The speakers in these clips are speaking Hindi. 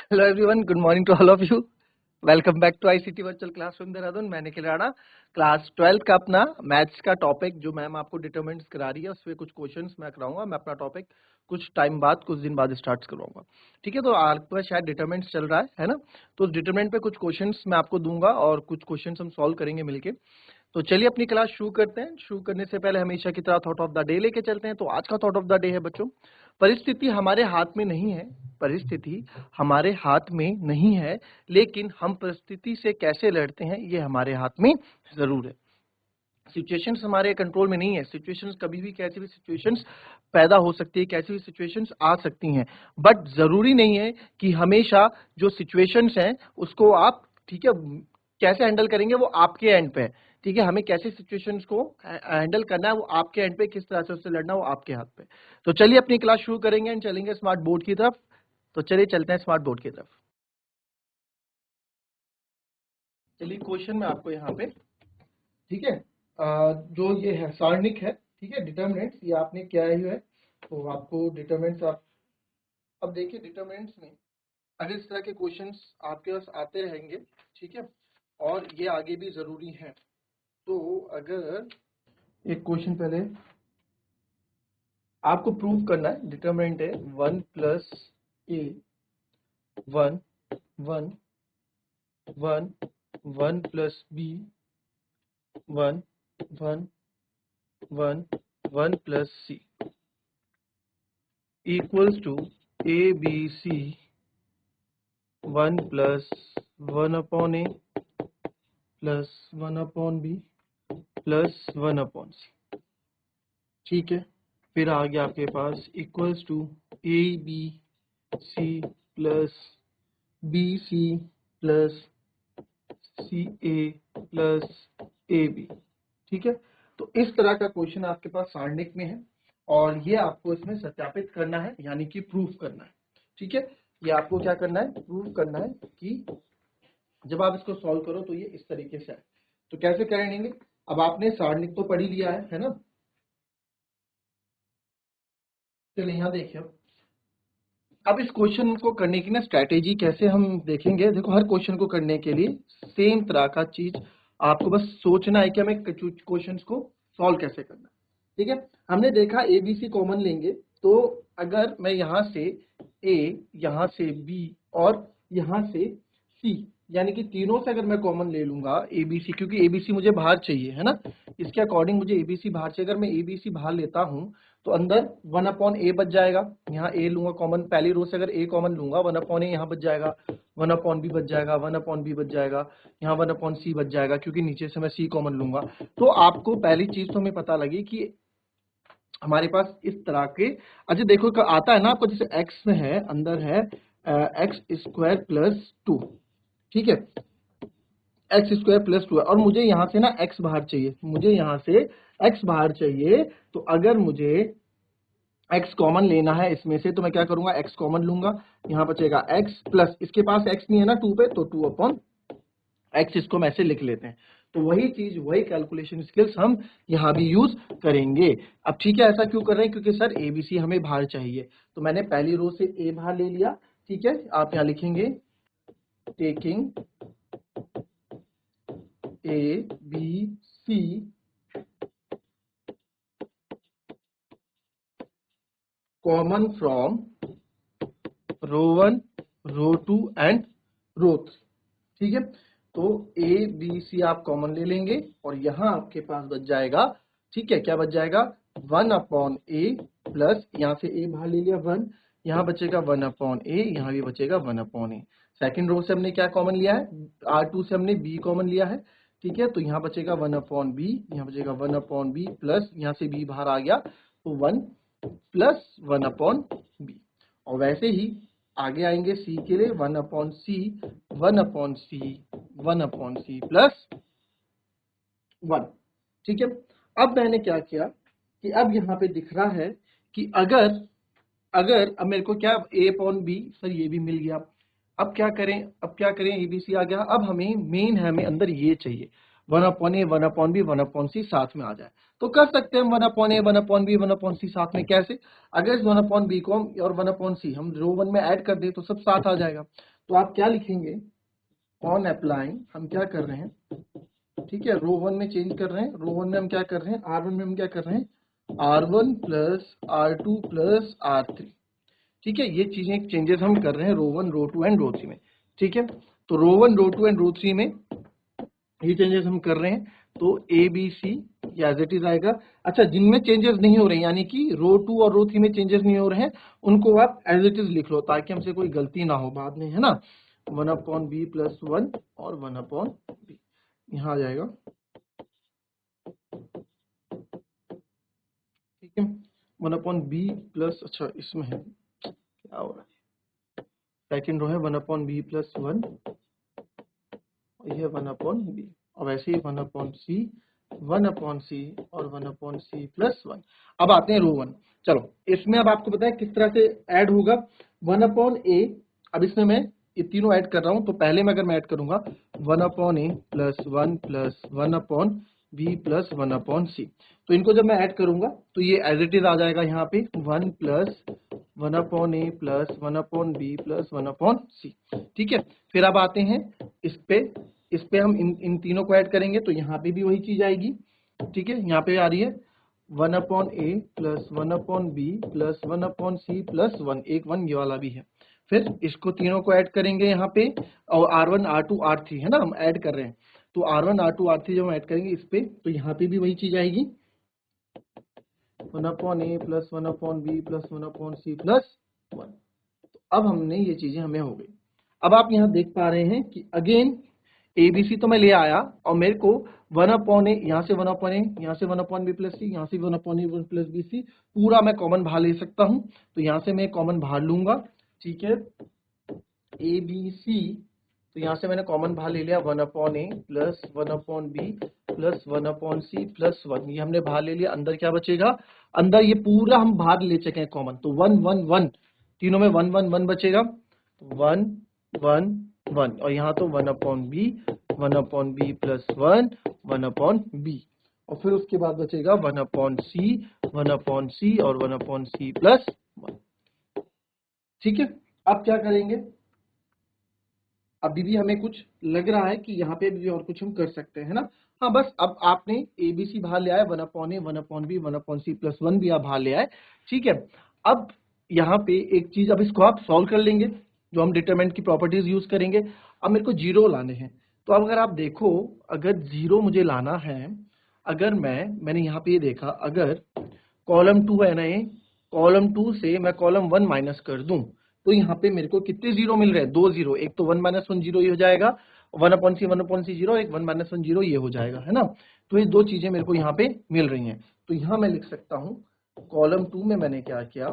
Hello everyone, good morning to all of you. Welcome back to ICT virtual classroom Dehradun. मैं निखिल राणा। क्लास 12 का अपना मैथ्स का टॉपिक जो मैम आपको डिटरमिनेंट्स करा रही है उसमें कुछ क्वेश्चंस मैं कराऊंगा। मैं अपना टॉपिक कुछ टाइम बाद, कुछ दिन बाद स्टार्ट करवाऊंगा। ठीक है, तो आपका शायद डिटरमिनेंट्स चल रहा है ना। तो उस डिटरमिनेंट पे कुछ क्वेश्चंस मैं आपको दूंगा और कुछ क्वेश्चंस हम सॉल्व करेंगे मिलके। तो चलिए अपनी क्लास शुरू करते हैं। शुरू करने से पहले हमेशा की तरह थॉट ऑफ द डे लेके चलते हैं। तो आज का थॉट ऑफ द डे है बच्चों, परिस्थिति हमारे हाथ में नहीं है। परिस्थिति हमारे हाथ में नहीं है, लेकिन हम परिस्थिति से कैसे लड़ते हैं ये हमारे हाथ में जरूर है। सिचुएशंस हमारे कंट्रोल में नहीं है। सिचुएशंस कभी भी, कैसी भी सिचुएशंस पैदा हो सकती है, कैसी भी सिचुएशंस आ सकती हैं। बट जरूरी नहीं है कि हमेशा जो सिचुएशंस हैं उसको आप, ठीक है, कैसे हैंडल करेंगे वो आपके एंड पे है। ठीक है, हमें कैसे सिचुएशंस को हैंडल करना है वो आपके एंड पे, किस तरह से उससे लड़ना है वो आपके हाथ पे। तो चलिए अपनी क्लास शुरू करेंगे एंड चलेंगे स्मार्ट बोर्ड की तरफ। तो चलिए चलते हैं स्मार्ट बोर्ड की तरफ। चलिए क्वेश्चन में आपको यहाँ पे, ठीक है, जो ये है सारणिक है, ठीक है, डिटरमिनेंट्स ये आपने क्या ही है। तो आपको डिटरमिनेंट्स आप अब देखिए, डिटरमिनेंट्स में अगर इस तरह के क्वेश्चंस आपके पास आते रहेंगे, ठीक है, और ये आगे भी जरूरी है। तो अगर एक क्वेश्चन पहले आपको प्रूव करना है, डिटरमिनेंट है 1 plus A 1 1 1 1 plus B 1 1 1 1 plus C equals to ABC 1 plus 1 upon A plus 1 upon B plus 1 upon C। ठीक है, फिर आ गया आपके पास equals to ABC plus BC plus CA plus AB। ठीक है, तो इस तरह का क्वेश्चन आपके पास सारणिक में है और ये आपको इसमें सत्यापित करना है, यानी कि प्रूफ करना है। ठीक है, ये आपको क्या करना है, प्रूफ करना है कि जब आप इसको सॉल्व करो तो ये इस तरीके से है। तो कैसे करेंगे, अब आपने सारणिक तो पढ़ ही लिया है ना। चलिए यहाँ देखिए, अब इस क्वेश्चन को करने की ना स्ट्रैटेजी कैसे हम देखेंगे। देखो, हर क्वेश्चन को करने के लिए सेम तरह का चीज आपको बस सोचना है कि हमें क्वेश्चन को सॉल्व कैसे करना है। ठीक है, हमने देखा ए बी सी कॉमन लेंगे, तो अगर मैं यहाँ से ए, यहाँ से बी और यहाँ से सी, यानी कि तीनों से अगर मैं कॉमन ले लूंगा ए बी सी, क्योंकि ए बी सी मुझे बाहर चाहिए है ना, इसके अकॉर्डिंग मुझे ए बी सी बाहर चाहिए। अगर मैं ए बी सी बाहर लेता हूँ तो अंदर 1 अपॉन ए बच जाएगा। यहाँ ए लूंगा कॉमन, पहली रो से अगर ए कॉमन लूंगा 1 अपॉन ए यहाँ बच जाएगा, 1 अपॉन बी बच जाएगा, 1 अपॉन बी बच जाएगा, यहाँ 1 अपॉन सी बच जाएगा, क्योंकि नीचे से मैं सी कॉमन लूंगा। तो आपको पहली चीज तो हमें पता लगी कि हमारे पास इस तरह के, अच्छा देखो आता है ना आपको, जैसे एक्स में है, अंदर है एक्स स्क्वायर प्लस 2। ठीक है, एक्स स्क्वायर प्लस 2 है और मुझे यहाँ से ना एक्स बाहर चाहिए, मुझे यहाँ से एक्स बाहर चाहिए। तो अगर मुझे एक्स कॉमन लेना है इसमें से तो मैं क्या करूंगा, एक्स कॉमन लूंगा, यहाँ बचेगा एक्स प्लस, इसके पास एक्स नहीं है ना 2 पे, तो 2 अपॉन एक्स, इसको हम ऐसे लिख लेते हैं। तो वही चीज, वही कैलकुलेशन स्किल्स हम यहाँ भी यूज करेंगे। अब ठीक है, ऐसा क्यों कर रहे हैं, क्योंकि सर एबीसी हमें बाहर चाहिए। तो मैंने पहली रो से ए बाहर ले लिया। ठीक है, आप यहाँ लिखेंगे taking A B C common from row 1, row 2 and row 3। ठीक है, तो ए बी सी आप कॉमन ले लेंगे और यहां आपके पास बच जाएगा, ठीक है, क्या बच जाएगा, 1 अपॉन ए प्लस, यहां से ए बाहर ले लिया 1, यहां बचेगा 1 अपॉन ए, यहां भी बचेगा 1 अपॉन ए। सेकेंड रो से हमने क्या कॉमन लिया है, R2 से हमने बी कॉमन लिया है। ठीक है, तो यहाँ बचेगा 1 अपॉन बी, यहाँ बचेगा 1 अपॉन बी प्लस, यहाँ से बी बाहर आ गया तो 1 प्लस 1 अपॉन बी। और वैसे ही आगे आएंगे सी के लिए, 1 अपॉन सी, 1 अपॉन सी, 1 अपॉन सी प्लस 1। ठीक है, अब मैंने क्या किया कि अब यहाँ पे दिख रहा है कि अगर अगर अब मेरे को क्या, ए अपॉन बी, सर ये भी मिल गया। अब क्या करें, अब क्या करें, एबीसी आ गया। अब हमें मेन है, हमें अंदर ये चाहिए 1/a 1/b 1/c साथ में आ जाए। तो कर सकते हैं हम 1/a 1/b 1/c साथ में। कैसे? अगर इस 1/b को हम और 1/c हम रो 1 में ऐड कर दें तो सब साथ आ जाएगा। तो आप क्या लिखेंगे? ऑन अप्लाइंग हम क्या कर रहे हैं, ठीक है, रो 1 में चेंज कर रहे हैं। रो 1 में हम क्या कर रहे हैं, R1 में हम क्या कर रहे हैं, R1 plus R2 plus R3। ठीक है, ये चीजें चेंजेस हम कर रहे हैं रो 1 रो 2 एंड रो 3 में। ठीक है, तो रो 1 रो 2 एंड रो 3 में ये चेंजेस हम कर रहे हैं। तो A B C as it is आएगा। अच्छा, जिनमें चेंजेस नहीं हो रहे हैं, यानी कि रो 2 और रो 3 में चेंजेस नहीं हो रहे हैं, उनको आप एज इट इज लिख लो ताकि हमसे कोई गलती ना हो बाद में, है ना। 1/b प्लस 1 और 1/b यहाँ आ जाएगा। ठीक है, 1/b प्लस, अच्छा इसमें है क्या हो रहा है, सेकेंड रो है 1/b प्लस 1, ये 1/b, और वैसे ही 1/c 1/c और 1/c प्लस 1। अब आते हैं रो 1। चलो, इसमें अब आपको पता है किस तरह से ऐड होगा। 1/a, अब इसमें मैं ये तीनों ऐड कर रहा हूं, तो पहले में अगर मैं ऐड करूंगा 1/a plus 1 plus 1/b plus 1/c, तो इनको जब मैं ऐड करूंगा तो ये एज इट इज आ जाएगा यहाँ पे 1 plus 1/a plus 1/b plus 1/c। ठीक है, फिर अब आते हैं इस पे हम इन तीनों को ऐड करेंगे तो यहाँ पे भी वही चीज आएगी। ठीक है, यहाँ पे आ रही है 1/a plus 1/b plus 1/c plus 1, एक 1 ये वाला भी है। फिर इसको तीनों को ऐड करेंगे यहाँ पे, और R1 R2 R3 है ना, हम ऐड कर रहे हैं। तो R1 R2 R3 जब हम ऐड करेंगे इस पे, तो यहाँ पे भी वही चीज आएगी 1/a plus 1/b plus 1/c plus 1। अब हमने ये चीजें हमें हो गई। अब आप यहाँ देख पा रहे हैं कि अगेन ABC तो मैं ले आया और मेरे को 1/a, यहाँ से 1/a, यहाँ से 1/b प्लस सी, यहाँ से 1/a प्लस बी सी, पूरा मैं कॉमन बाहर ले सकता हूँ। तो यहाँ से मैं कॉमन बाहर लूंगा। ठीक है, ABC, तो यहाँ से मैंने कॉमन बाहर ले लिया 1/a plus 1/b plus 1/c plus 1, ये हमने बाहर ले लिया। अंदर क्या बचेगा, अंदर ये पूरा हम बाहर ले चुके हैं कॉमन, तो 1 1 1, तीनों में 1 1 1 बचेगा, 1 1 1, और यहाँ तो 1/b 1/b प्लस 1 1/b, और फिर उसके बाद बचेगा 1/c और 1/c प्लस 1। ठीक है, अब क्या करेंगे, अभी भी हमें कुछ लग रहा है कि यहाँ पे भी और कुछ हम कर सकते हैं ना। हाँ, बस अब आपने ABC बाहर ले आया, 1/a 1/b 1/c प्लस 1 भी आप बाहर ले आए। ठीक है, अब यहाँ पे एक चीज, अब इसको आप सॉल्व कर लेंगे, जो हम डिटरमिनेंट की प्रॉपर्टीज यूज करेंगे। अब मेरे को जीरो लाने हैं, तो अब अगर आप देखो, अगर जीरो मुझे लाना है, अगर मैंने यहाँ पे ये देखा, अगर कॉलम 2 है ना, ये कॉलम 2 से मैं कॉलम 1 माइनस कर दूं, तो यहाँ पे मेरे को कितने जीरो मिल रहे हैं, 2 जीरो। एक तो 1 - 1 जीरो ये हो जाएगा, 1/c जीरो, एक 1 - 1 जीरो ये हो जाएगा, है ना। तो ये दो चीजें मेरे को यहाँ पे मिल रही हैं। तो यहाँ मैं लिख सकता हूँ, कॉलम 2 में मैंने क्या किया,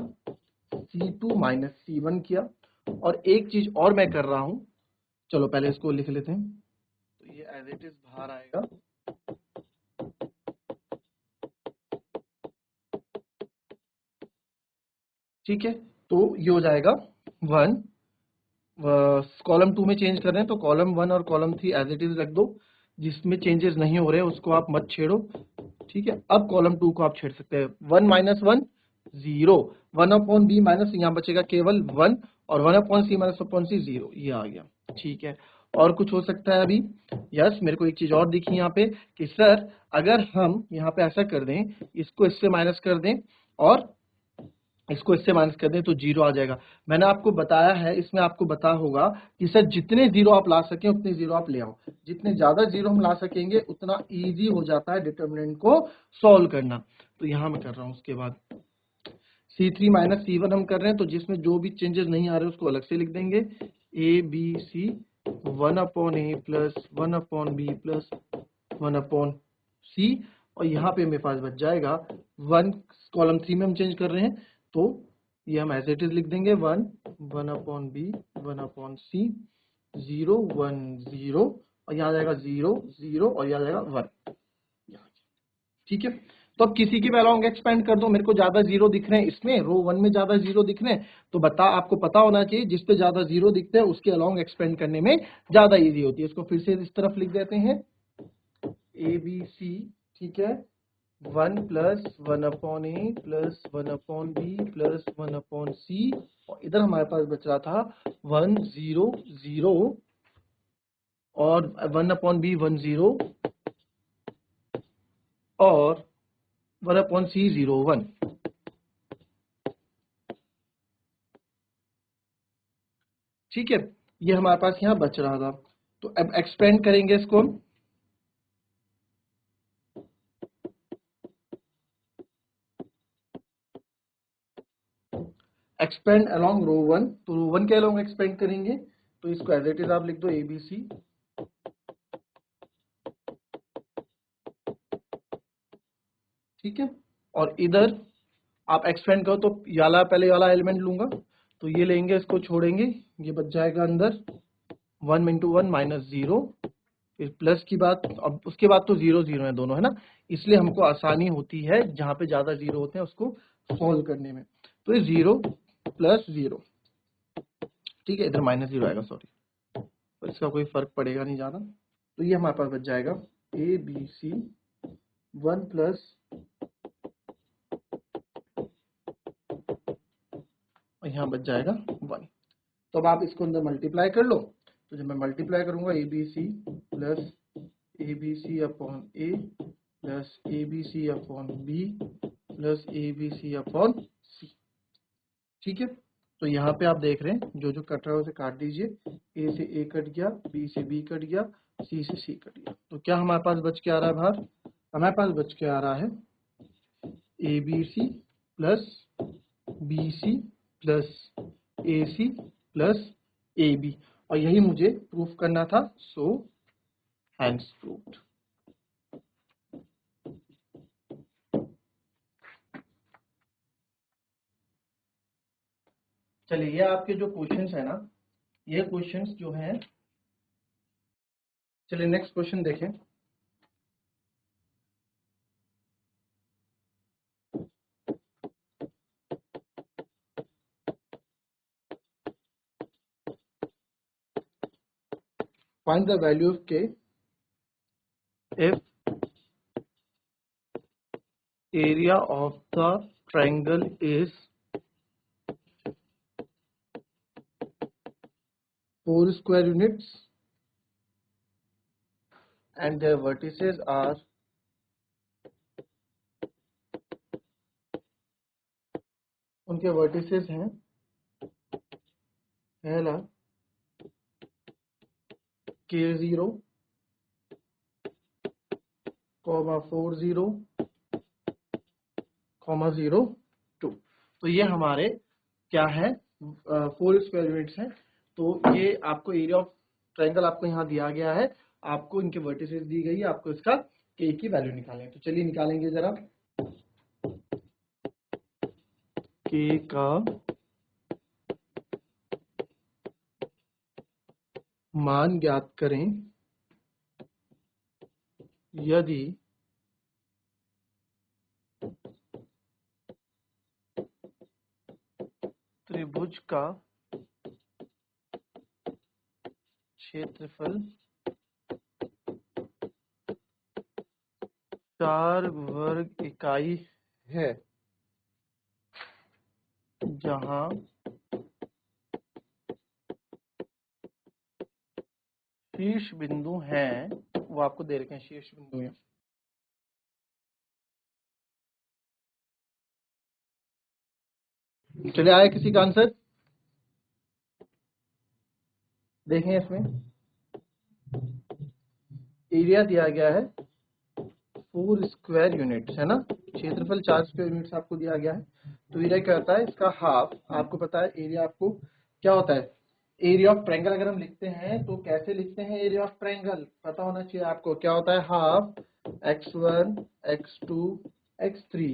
C2 माइनस C1 किया, और एक चीज और मैं कर रहा हूँ, चलो पहले इसको लिख लेते हैं। तो ये एज इट इज बाहर आएगा, ठीक है। तो ये हो जाएगा 1, कॉलम 2 में चेंज कर रहे हैं तो कॉलम 1 और कॉलम 3 एज इट इज रख दो, जिसमें चेंजेस नहीं हो रहे हैं उसको आप मत छेड़ो। ठीक है, अब कॉलम 2 को आप छेड़ सकते हैं। 1 - 1 0, 1/b माइनस, यहाँ बचेगा केवल 1, और 1/c माइनस 1/c 0, ये आ गया। ठीक है, और कुछ हो सकता है अभी? यस, मेरे को एक चीज और दिखी यहाँ पे कि सर अगर हम यहाँ पे ऐसा कर दें, इसको इससे माइनस कर दें और इसको इससे माइनस कर दें तो जीरो आ जाएगा। मैंने आपको बताया है, इसमें आपको पता होगा कि सर जितने जीरो आप ला सकें उतने जीरो आप ले आओ। जितने ज्यादा जीरो हम ला सकेंगे उतना इजी हो जाता है डिटरमिनेंट को सॉल्व करना। तो यहाँ मैं कर रहा हूँ, उसके बाद C3 माइनस C1 हम कर रहे हैं, तो जिसमें जो भी चेंजेस नहीं आ रहे उसको अलग से लिख देंगे। ABC 1/a plus 1/b plus 1/c, और यहाँ पे मेरे पास बच जाएगा 1, कॉलम 3 में हम चेंज कर रहे हैं तो ये हम एज इट इज लिख देंगे 1 1/b 1/c 0 1 0, और यहाँ जाएगा 0 0, और यहाँ जाएगा 1। ठीक है, तो अब किसी की भी अलॉन्ग एक्सपेंड कर दो, मेरे को ज्यादा जीरो दिख रहे हैं इसमें, रो 1 में ज्यादा जीरो दिख रहे हैं, तो आपको पता होना चाहिए जिस पे ज्यादा जीरो दिखते हैं उसके अलॉन्ग एक्सपेंड करने में ज्यादा इजी होती है। इसको फिर से इस तरफ लिख देते हैं, ए बी सी, ठीक है, 1 plus 1/a plus 1/b plus 1/c, और इधर हमारे पास बच रहा था 1 0 0 और 1/b 1 0 और 1/c 0 1। ठीक है, ये हमारे पास यहाँ बच रहा था। तो अब एक्सपेंड करेंगे इसको हम। एक्सपेंड अलोंग रो 1, तो रो 1 के अलोंग एक्सपेंड करेंगे, तो इसको एज इट इज आप लिख दो ए बी सी, ठीक है। और इधर आप एक्सपेंड करो तो याला पहले वाला एलिमेंट लूंगा, तो ये लेंगे, इसको छोड़ेंगे, ये बच जाएगा अंदर 1 इंटू 1 माइनस 0, फिर प्लस की बात, अब उसके बाद तो 0 0 है दोनों, है ना, इसलिए हमको आसानी होती है जहां पे ज्यादा 0 होते हैं उसको सॉल्व करने में। तो ये 0 प्लस 0, ठीक है, इधर माइनस 0 आएगा, सॉरी, पर इसका कोई फर्क पड़ेगा नहीं ज्यादा। तो ये हमारे पास बच जाएगा ए बी सी 1 प्लस, और यहाँ बच जाएगा 1। तो अब आप इसको अंदर मल्टीप्लाई कर लो, तो जब मैं मल्टीप्लाई करूंगा A B C plus A B C upon A plus A B C upon B plus A B C upon C, ठीक है। तो यहाँ पे आप देख रहे हैं जो जो कट रहा है उसे काट दीजिए, ए से ए कट गया, बी से बी कट गया, सी से सी कट गया। तो क्या हमारे पास बच के आ रहा है बाहर? हमारे पास बच के आ रहा है A B C plus B C plus A C plus A B, और यही मुझे प्रूफ करना था, सो हैंस प्रूव्ड। चलिए, ये आपके जो क्वेश्चंस है ना, ये क्वेश्चंस जो हैं, चलिए नेक्स्ट क्वेश्चन देखें। Find the value of k if area of the triangle is 4 square units and their vertices are उनके vertices हैं, पहला k0, 40, 0, 2। तो ये हमारे क्या है, 4 स्क्वायर यूनिट्स हैं। तो ये आपको एरिया ऑफ ट्रायंगल आपको यहाँ दिया गया है, आपको इनके वर्टिसेस दी गई है, आपको इसका k की वैल्यू निकालनी है। तो चलिए निकालेंगे जरा, k का मान ज्ञात करें यदि त्रिभुज का क्षेत्रफल 4 वर्ग इकाई है, जहां शीर्ष बिंदु हैं, वो आपको दे रखे हैं शीर्ष बिंदु हैं। चलिए, आया किसी का आंसर? देखें, इसमें एरिया दिया गया है 4 स्क्वायर यूनिट्स, है ना, क्षेत्रफल 4 स्क्वायर यूनिट्स आपको दिया गया है। तो एरिया क्या होता है इसका हाफ, आपको पता है एरिया आपको क्या होता है, एरिया ऑफ ट्रायंगल अगर हम लिखते हैं तो कैसे लिखते हैं, एरिया ऑफ ट्रायंगल पता होना चाहिए आपको, क्या होता है, half x1 x2 x3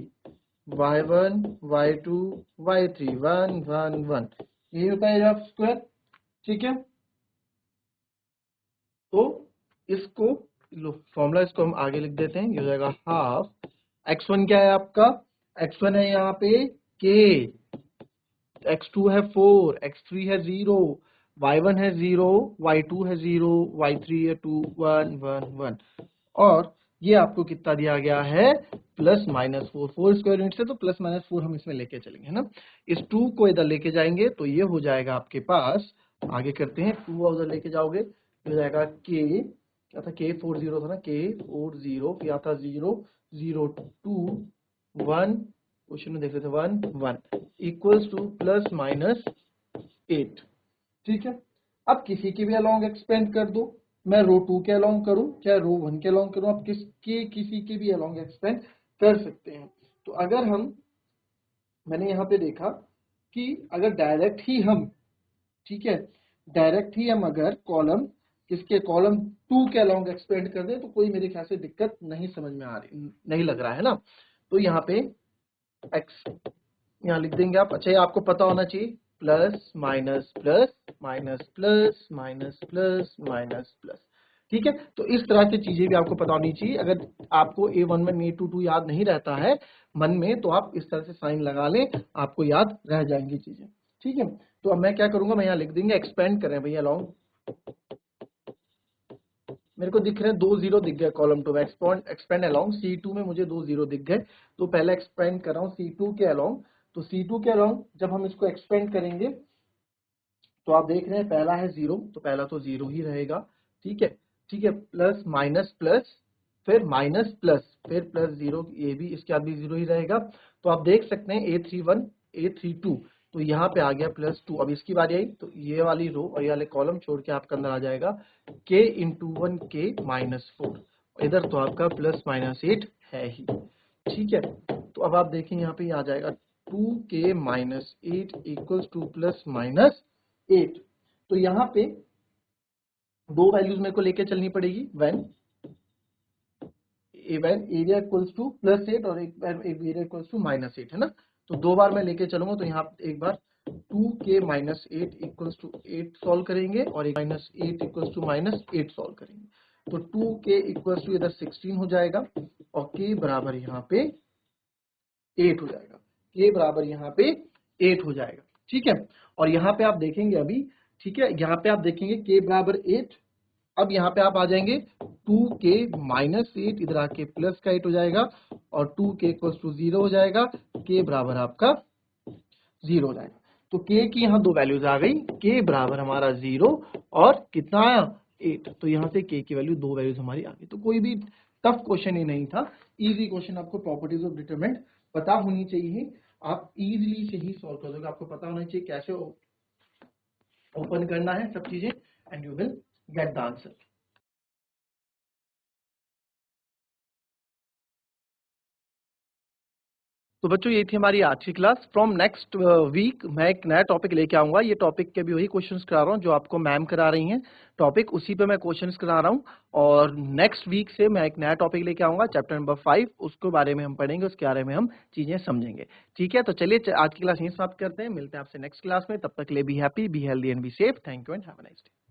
y1 y2 y3 1 1 1, ये होता है एरिया ऑफ स्क्वायर, ठीक है। तो इसको लो फॉर्मूला, इसको हम आगे लिख देते हैं, ये हो जाएगा हाफ x1 क्या है आपका, x1 है यहाँ पे k, x2 है 4, x3 है 0, y1 है 0, y2 है 0, y3 है 2 1 1 1, और ये आपको कितना दिया गया है, प्लस माइनस 4, 4 स्क्वायर यूनिट से तो प्लस माइनस 4 हम इसमें लेके चलेंगे, है ना। इस 2 को इधर लेके जाएंगे तो ये हो जाएगा आपके पास, आगे करते हैं, 2 उधर लेके जाओगे तो हो जाएगा के, क्या था, के 40 था ना, के 40, क्या था, 0 0 2 1, क्वेश्चन में देख रहे थे 1 1 इक्वल्स टू प्लस माइनस 8। ठीक है, अब किसी के भी अलोंग एक्सपेंड कर दो, मैं रो 2 के अलोंग करूं चाहे रो 1 के अलोंग करूं, आप किसी के भी अलोंग एक्सपेंड कर सकते हैं। तो अगर मैंने यहाँ पे देखा कि अगर डायरेक्ट ही हम, ठीक है, डायरेक्ट ही हम अगर कॉलम किसके, कॉलम 2 के अलोंग एक्सपेंड कर दें तो कोई मेरे ख्याल से दिक्कत नहीं समझ में आ रही, नहीं लग रहा है ना। तो यहाँ पे एक्स यहाँ लिख देंगे आप। अच्छा, ये आपको पता होना चाहिए, plus minus plus minus plus minus plus minus plus. ठीक है, तो इस तरह की चीजें भी आपको पता होनी चाहिए। अगर आपको A11 A22 याद नहीं रहता है मन में तो आप इस तरह से साइन लगा लें, आपको याद रह जाएंगी चीजें। ठीक है, तो अब मैं क्या करूंगा, मैं यहाँ लिख देंगे एक्सपेंड करें भैया लॉन्ग, मेरे को दिख रहे हैं 2 0 दिख गए कॉलम 2 में, एक्सपेंड अलोंग C2 में मुझे 2 0 दिख गए, तो पहले एक्सपेंड कर रहा हूँ C2 के अलोंग। तो C2 के अलोंग जब हम इसको एक्सपेंड करेंगे तो आप देख रहे हैं पहला है 0, तो पहला तो 0 ही रहेगा। ठीक है, ठीक है, प्लस माइनस प्लस, फिर माइनस प्लस, फिर प्लस 0, ये भी इसके बाद भी 0 ही रहेगा। तो आप देख सकते हैं A31 A32, तो यहाँ पे आ गया +2। अब इसकी बारी आई तो ये वाली रो और ये वाले कॉलम छोड़ के आपके अंदर आ जाएगा k इंटू 1 k माइनस 4, इधर तो आपका प्लस माइनस 8 है ही। ठीक है, तो अब आप देखें यहाँ पे आ जाएगा 2k minus 8 equals two plus minus 8। तो यहाँ पे दो वैल्यूज मेरे को लेके चलनी पड़ेगी, व्हेन एरिया इक्वल्स टू +8 और एक एरिया इक्वल्स टू -8, है ना। तो दो बार मैं लेके चलूंगा, तो यहाँ एक बार 2k minus 8 equals to 8 solve करेंगे और एक -8 इक्वल्स टू -8 सॉल्व करेंगे। तो 2k इक्वल्स टू इधर 16 हो जाएगा और k बराबर यहाँ पे 8 हो जाएगा, k बराबर यहाँ पे 8 हो जाएगा। ठीक है, और यहाँ पे आप देखेंगे अभी, ठीक है, यहाँ पे आप देखेंगे k बराबर 8। अब यहाँ पे आप आ जाएंगे 2k माइनस 8, इधर आके प्लस का 8 हो जाएगा और 2k इक्वल्स टू 0 हो जाएगा, k बराबर आपका 0 हो जाएगा। तो k की यहाँ दो वैल्यूज आ गई, k बराबर हमारा 0 और कितना आया 8। तो यहाँ से k की वैल्यू, दो वैल्यूज हमारी आ गई। तो कोई भी टफ क्वेश्चन ही नहीं था, इजी क्वेश्चन। आपको प्रॉपर्टीज ऑफ डिटरमिनेंट पता होनी चाहिए, आप इजीली से ही सॉल्व कर दोगे। आपको पता होना चाहिए कैसे ओपन करना है सब चीजें, and you will get the answer. तो बच्चों, ये थी हमारी आज की क्लास। फ्रॉम नेक्स्ट वीक मैं एक नया टॉपिक लेके आऊंगा। ये टॉपिक के भी वही क्वेश्चंस करा रहा हूँ जो आपको मैम करा रही हैं टॉपिक, उसी पे मैं क्वेश्चंस करा रहा हूँ। और नेक्स्ट वीक से मैं एक नया टॉपिक लेके आऊंगा, चैप्टर नंबर 5, उसके बारे में हम पढ़ेंगे, उसके बारे में हम चीजें समझेंगे। ठीक है, तो चलिए आज की क्लास यहीं समाप्त करते हैं, मिलते हैं आपसे नेक्स्ट क्लास में। तब तक के लिए be happy, be healthy and be safe. Thank you and have a nice day.